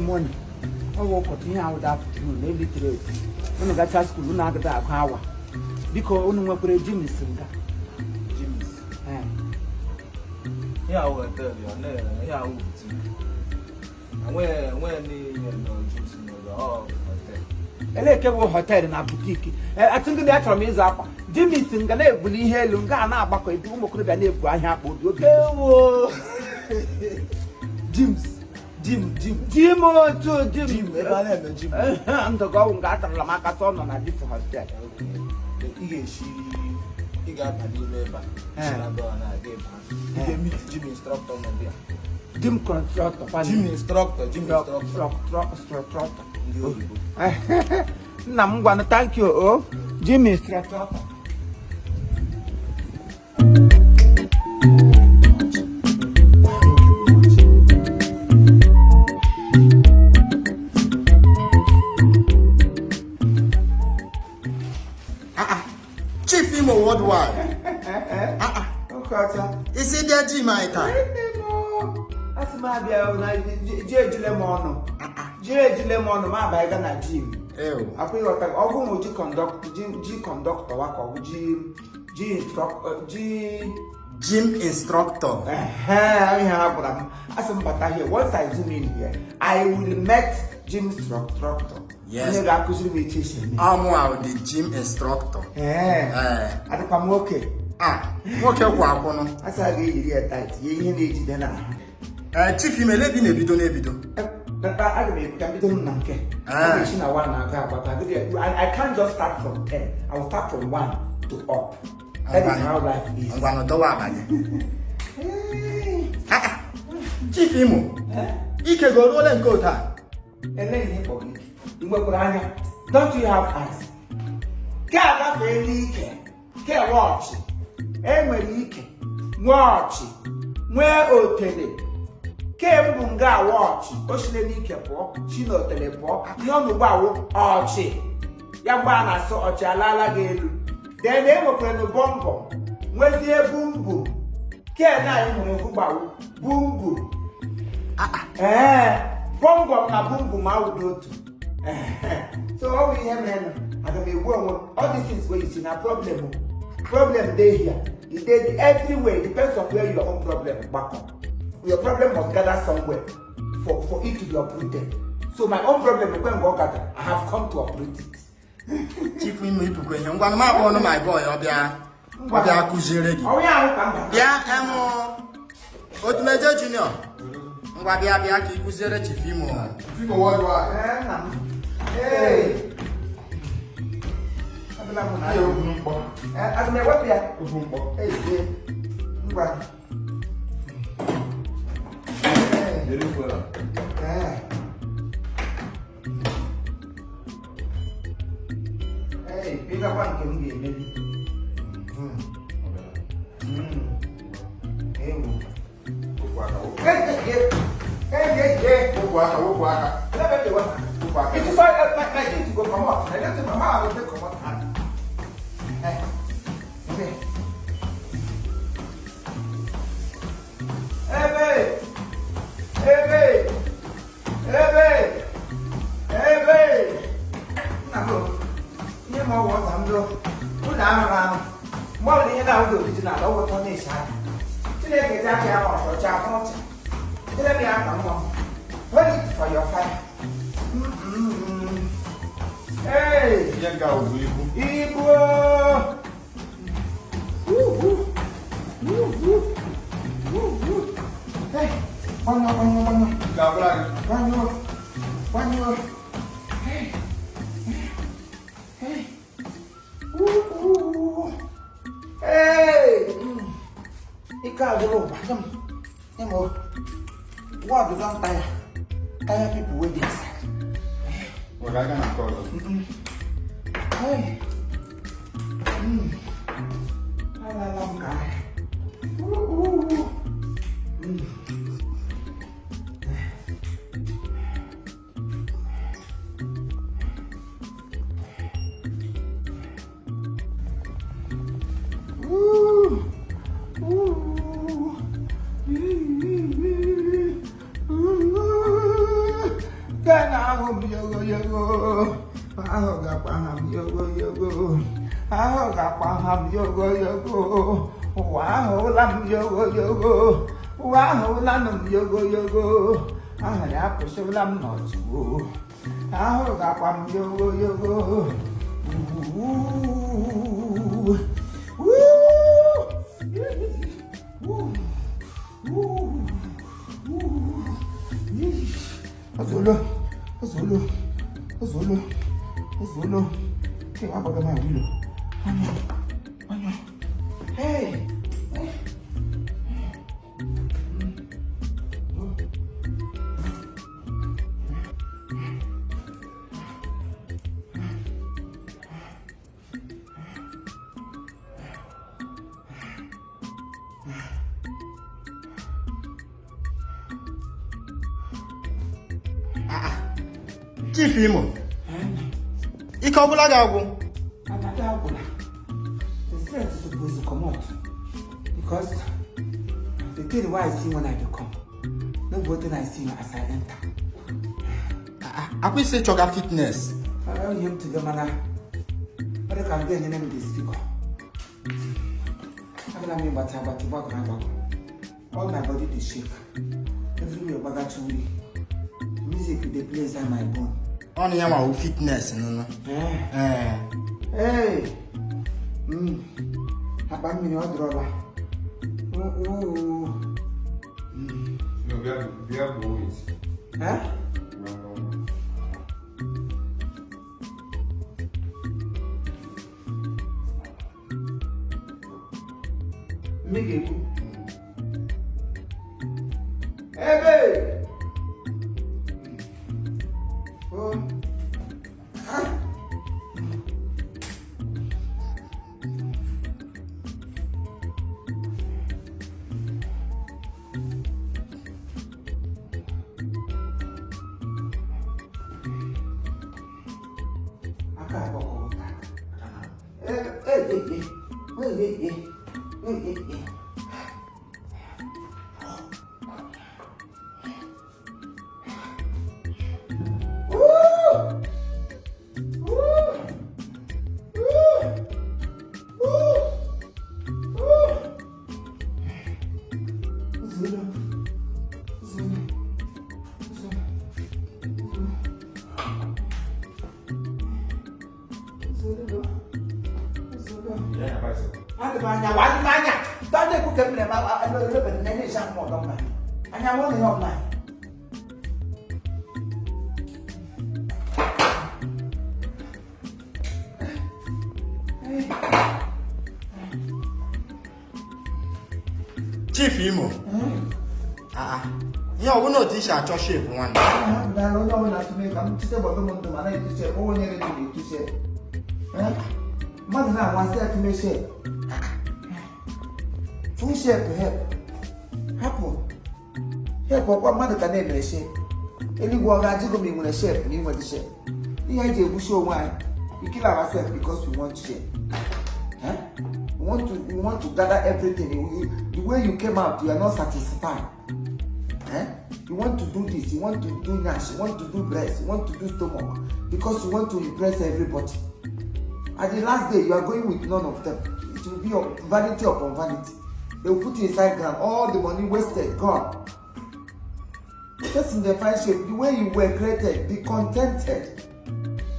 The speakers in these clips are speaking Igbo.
money. I work at here out afternoon, maybe today. When I got to school, I got that hour. Because only one for a gym is singer. Jimmy's. Yeah, I will tell you. Yeah, I will too. And when the juice in the hotel. And they came hotel in a boutique. I think the actual means up. Jimmy singer, they will hear Lungana back with Imo Comedy. I have Jim, I'm the go and got a Lamakason on a different hotel. He got my labor. And I gave her. He meet Jimmy instructor. Jim constructor, Jimmy instructor. I'm gonna thank you, oh, Jimmy instructor. Chief Imo worldwide. Is it that Jim I can? That's my J. Lemon. J. Lemon, my bag and a Jim. I feel like I'll G conductor, Gym instructor. I have them. As I'm but here, once I zoom in here, I will meet gym instructor. Yes. I'm the gym instructor. I don't come okay. Okay, one. As I get here tight, you need then. Chief, you may let in a bidon. But I can be done. I can't just start from 10. I will start from 1 to up. That is how life is. I'm going to do Chief Imo, you can go roll and go time. And then don't you have eyes? Can't have watch. Emily watch. Where open Came Bunga watch. Oceanic po, she no telepo. You know about Archie. Yabana saw Chalala Gale. Then they were playing the bomb. Where's the boom boom? Can't I know about boom boom? Bongo na boom boom, I would do too. So all we have men, I can be one. All these things where you see a problem. Problem they here. It did everywhere. Depends on where your own problem back up. Your problem must gather somewhere for it to be uprooted. So my own problem is when go gather. I have come to uproot it. Chief Imo, you put one more on my boy, Obia Kuziregi. Oh, yeah, what Major Junior? Wabia Kuzere Chief Imo. People worldwide. Hey. I'm never there. Hey, hey, bigger one can be maybe. It is like my thing to go come out. I let my mom will come out. Okay. Ready for your fire. Hey, Igbo. Hey, one more. Hey. Hey. Ikagoro, what is on tire? Tire people waiting inside. What I can call them. Hey. I love guy. ahụ ga-akpaha m yogo yogo, ahụ ga-akpaha m yogo yogo, ụwa ahụla m yogo yogo, ụwa ahụla m yogo yogo, ahụ na-apụsịla m n'ọtụwo, ahụ ga-akpa m yogo yogo. Ozolo. Okay, what about my willow? Hey. Chief Imo. Ike ọbụla ga-agwụ. Another agwụla. The threat is supposed to come out. Because the thing why I see when I do come, nobody I see as I enter. Akwa isi chọga fitness. I don't him to the manner. But I can get the name of this figure. I don't mean but all my body to shake. Everywhere bagachuwi. Music they play inside my bone. Only our fitness, no. Hey. About me, no draw. No, we are boys. Huh? Make it. Hey, babe. Chief Imo. You know, we know this is a shape one. I don't know how to make. I'm just about the month. I need to say, oh, you need to say. Mother now wants to make shape. Two shape to help. Happen. Help what mother can name a shape. Any work I do me with a shape, you want the shape. The idea we show why we kill ourselves because we want shape. We want to gather everything. The way you came out, you are not satisfied. You want to do this, you want to do nash, you want to do breast, you want to do stomach, because you want to impress everybody. At the last day, you are going with none of them. It will be vanity upon vanity. They will put you inside ground, all the money wasted, gone. Just in the fine shape, the way you were created, be contented.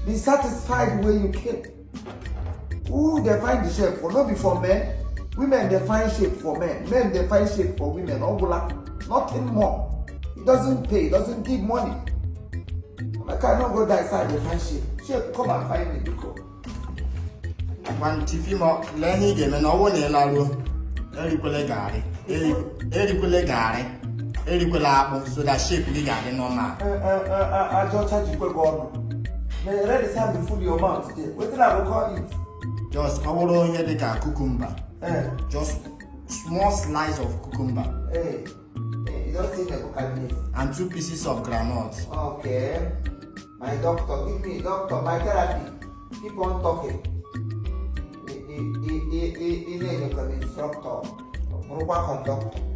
Be satisfied the way you came. Who they find the shape for? Not before men. Women they find shape for men. Men they find shape for women. Nothing more. It doesn't pay. It doesn't give money. I cannot go that side they find shape. Shape, come and find me. Because One Chief Imo, learning game and all in Laro. Eriquele Gari. Eriquele Gari. Eriquele apple, so that shape we got in normal. I just charge you go. May I ready time before your mouth today. What did I call it? Just our here the cucumber. Just small slice of cucumber. You don't think I can eat. And 2 pieces of granules. Okay. My doctor, give me doctor, my therapy. Keep on talking. He instructor. Conductor.